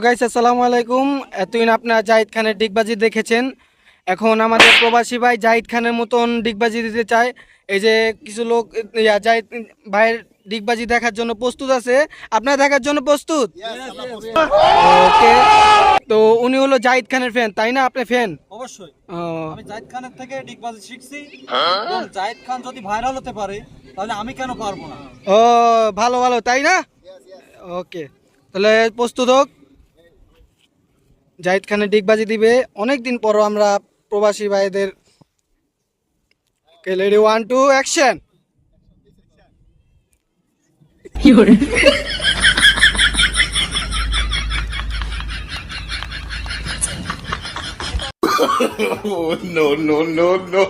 Guys আসসালামু আলাইকুম। এতদিন আপনারা জাহিদ খানের ডিগবাজি দেখেছেন, এখন আমাদের প্রবাসী ভাই জাহিদ খানের মতন ডিগবাজি দিতে চায়। এই যে কিছু লোক জাহিদ ভাইয়ের ডিগবাজি দেখার জন্য প্রস্তুত আছে। আপনারা দেখার জন্য প্রস্তুত? ওকে, তো উনি হলো জাহিদ খানের ফ্যান, তাই না? আপনি ফ্যান? অবশ্যই। আমি জাহিদ খানের থেকে ডিগবাজি শিখছি এবং জাহিদ খান যদি ভাইরাল হতে পারে তাহলে আমি কেন পারবো না? ও ভালো ভালো, তাই না? ওকে, তাহলে প্রস্তুত হোক। জাহিদ খানের ডিগবাজি দিবে অনেকদিন পরও আমরা প্রবাসী ভাইদের। Ready, 1 2 action. Oh, no, no, no, no.